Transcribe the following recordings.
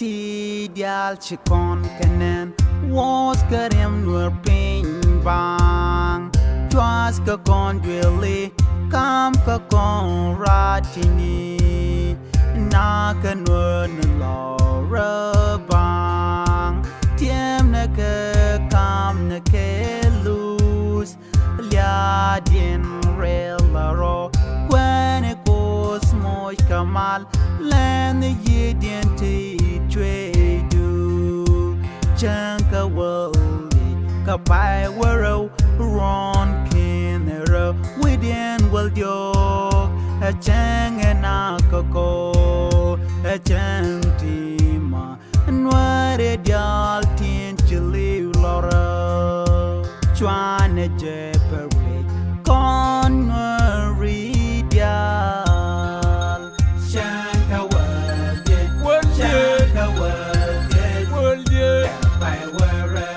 ti diaal chikon kenen was karim nur ping bang twas ka kon dwele kam ka kon ratini na ka nur lɔrä bang tiɛmnɛ ka kam na ke lose lia din relaro when kos moy kamal len yedin ti twedu chanka wali ka pai wero ron kinero within will yo a chang na ko a chantima Nuer diaal tin chili lɔrä chwane jepere kon Nuer diaal shanka wadi shanka wadi pai wera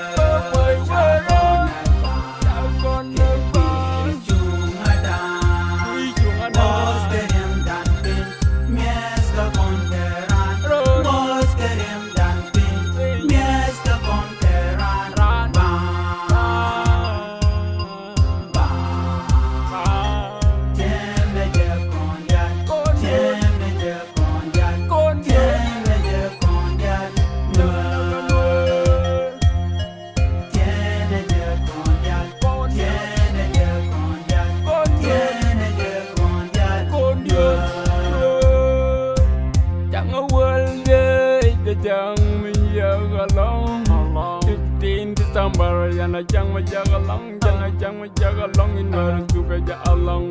December, yana jang ma jagalong, jana jang ma jagalong, in Nuer suka jagalong,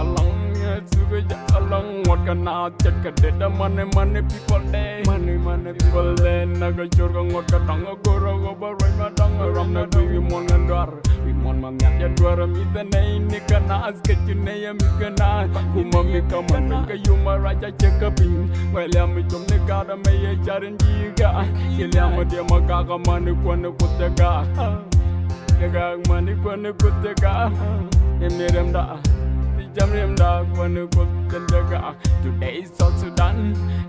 along, suka jagalong. What can I check a data? Money, people day, money, people day. Naga jorga what ka tanga gora go barai ma tanga ram na do we mon andar, we mon ma nyat dwara mi the nay nika na as get you nay mi kana, kuma mi kama ka yuma raja check up in. Well ya mi tum ne kada me ye charin jiga, ilya ma dia ma ka mani kwana kutega, daga mani kwana kutega, emirem da. Today is South Sudan,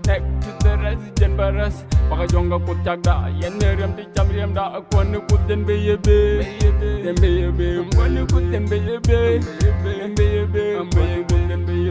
next to the resident barras. Pakajonga kutakda, yenerem di jamrem da. Akwane kuten beyebe, beyebe, akwane kuten beyebe, beyebe, akwane kuten beyebe.